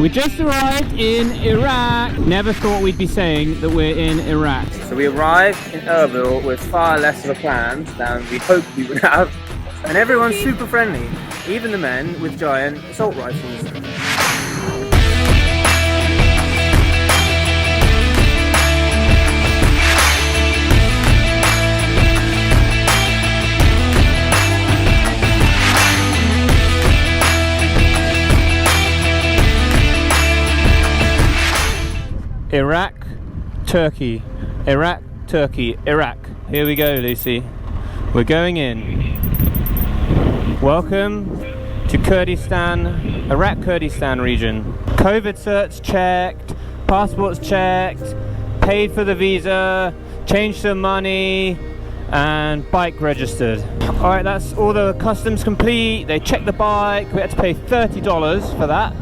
We just arrived in Iraq. Never thought we'd be saying that we're in Iraq. So we arrived in Erbil with far less of a plan than we hoped we would have. And everyone's super friendly, even the men with giant assault rifles. Iraq, Turkey, Iraq, Turkey, Iraq. Here we go, Lucy. We're going in. Welcome to Kurdistan, Iraq Kurdistan region. COVID certs checked, passports checked, paid for the visa, changed some money, and bike registered. Alright, that's all the customs complete. They checked the bike. We had to pay $30 for that.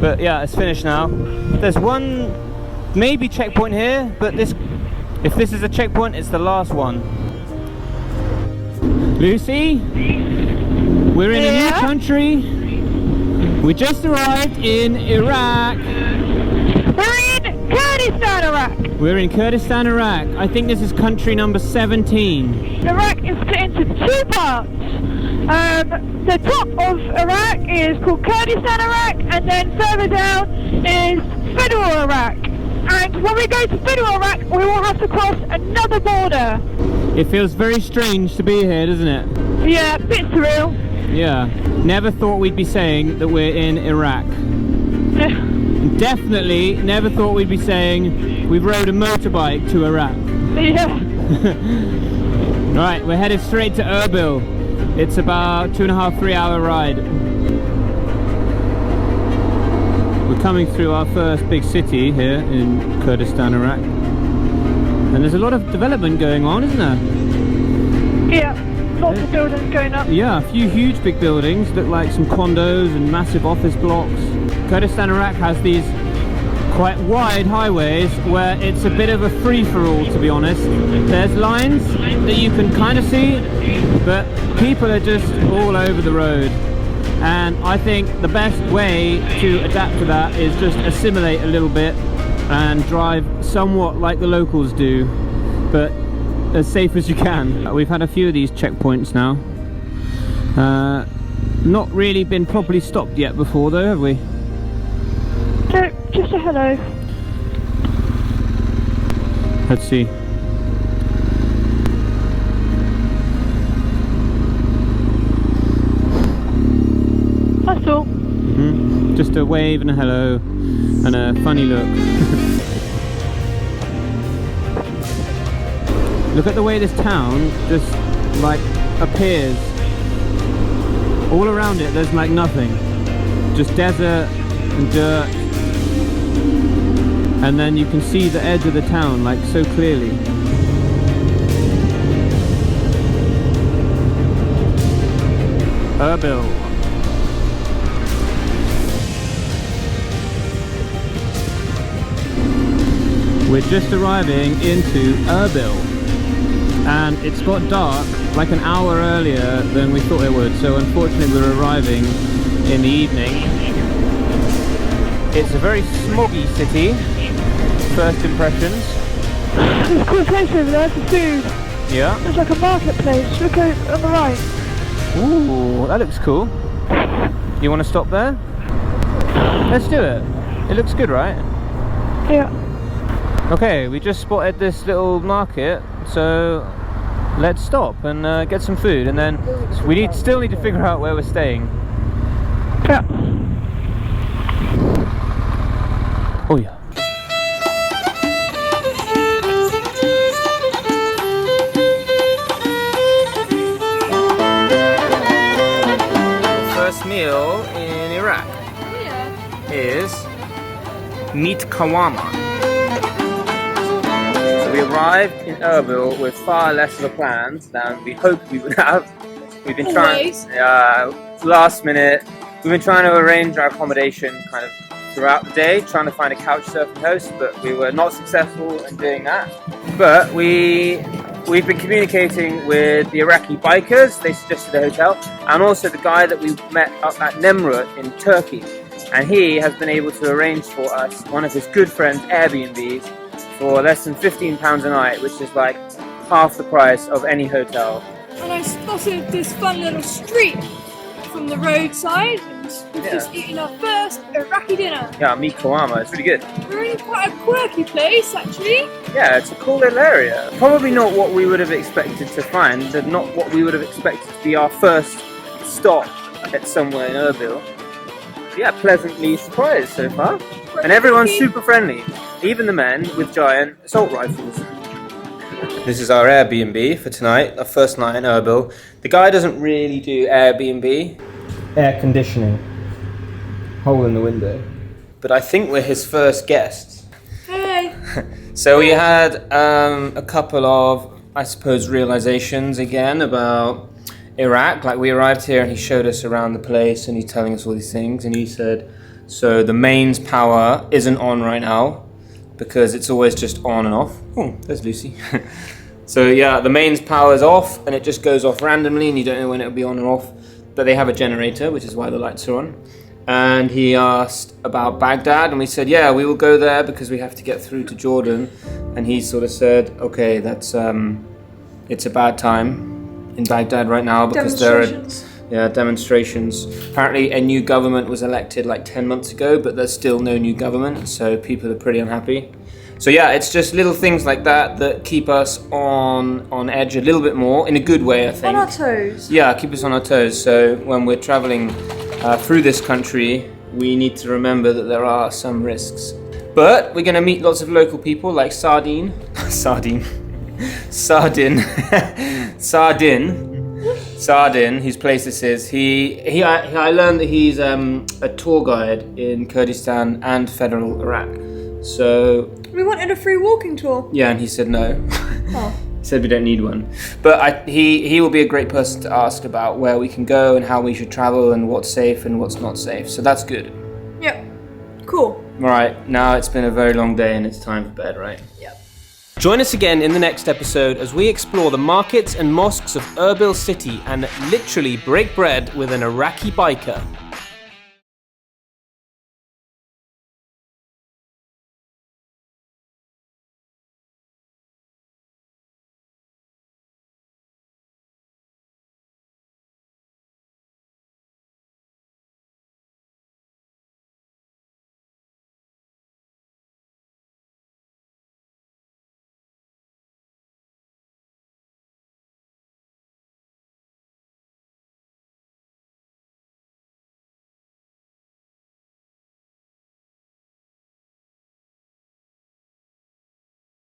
But yeah, it's finished now. There's one maybe checkpoint here, but if this is a checkpoint, it's the last one. Lucy, we're in a new country. We just arrived in Iraq. We're in Kurdistan, Iraq. We're in Kurdistan, Iraq. I think this is country number 17. Iraq is split into two parts. The top of Iraq is called Kurdistan, Iraq, and then further down is Federal Iraq. And when we go to Federal Iraq, we will have to cross another border. It feels very strange to be here, doesn't it? Yeah, a bit surreal. Yeah. Never thought we'd be saying that we're in Iraq. Definitely never thought we'd be saying we've rode a motorbike to Iraq. Yeah. Right, we're headed straight to Erbil. It's about 2.5–3 hour ride. We're coming through our first big city here in Kurdistan, Iraq. And there's a lot of development going on, isn't there? Yeah, lots of buildings going up. Yeah, a few huge big buildings, look like some condos and massive office blocks. Kurdistan, Iraq has these quite wide highways where it's a bit of a free-for-all, to be honest. There's lines that you can kind of see, but people are just all over the road. And I think the best way to adapt to that is just assimilate a little bit and drive somewhat like the locals do, but as safe as you can. We've had a few of these checkpoints now. Not really been properly stopped yet before though, have we? No, just a hello. Let's see. That's all. Just a wave and a hello and a funny look. Look at the way this town just like appears. All around it there's like nothing. Just desert and dirt. And then you can see the edge of the town like so clearly. Erbil. We're just arriving into Erbil, and it's got dark like an hour earlier than we thought it would, so unfortunately we're arriving in the evening. It's a very smoggy city, first impressions. There's a cool place over there for food. Yeah. There's like a marketplace, look over on the right. Ooh, that looks cool. You want to stop there? Let's do it. It looks good, right? Yeah. Okay, we just spotted this little market, so let's stop and get some food, and then we still need to figure out where we're staying. Yeah. Oh yeah. First meal in Iraq is meat kawama. We arrived in Erbil with far less of a plan than we hoped we would have. We've been trying, last minute, we've been trying to arrange our accommodation kind of throughout the day, trying to find a couch surfing host, but we were not successful in doing that. But we've been communicating with the Iraqi bikers, they suggested a hotel, and also the guy that we met up at Nemrut in Turkey. and he has been able to arrange for us one of his good friends' Airbnbs for less than £15 a night, which is like half the price of any hotel. And I spotted this fun little street from the roadside, and we've just eaten our first Iraqi dinner. Yeah, meat shawarma, it's really good. We're in quite a quirky place, actually. Yeah, it's a cool little area. Probably not what we would have expected to find, and not what we would have expected to be our first stop at somewhere in Erbil. Yeah, pleasantly surprised so far. And everyone's super friendly, even the men with giant assault rifles. This is our Airbnb for tonight, our first night in Erbil. The guy doesn't really do Airbnb. Air conditioning. Hole in the window. But I think we're his first guests. Hey! So we had a couple of, I suppose, realizations again about Iraq. Like, we arrived here and he showed us around the place and he's telling us all these things, and he said, so the mains power isn't on right now because it's always just on and off. Oh, there's Lucy. So yeah, the mains power is off and it just goes off randomly and you don't know when it'll be on and off. But they have a generator, which is why the lights are on. And he asked about Baghdad, and we said, yeah, we will go there because we have to get through to Jordan. And he sort of said, okay, that's it's a bad time in Baghdad right now because there are demonstrations. Apparently a new government was elected like 10 months ago, but there's still no new government, so people are pretty unhappy. So yeah, it's just little things like that that keep us on edge a little bit more, in a good way, I think. On our toes. Yeah, keep us on our toes. So when we're traveling through this country, we need to remember that there are some risks. But we're going to meet lots of local people like Sardin, whose place this is. I learned that he's a tour guide in Kurdistan and federal Iraq. So We wanted a free walking tour. yeah, and he said no. Oh. He said we don't need one. But he will be a great person to ask about where we can go and how we should travel and what's safe and what's not safe. So that's good. Yep. Cool. All right, now it's been a very long day and it's time for bed, right? Yep. Join us again in the next episode as we explore the markets and mosques of Erbil city and literally break bread with an Iraqi biker.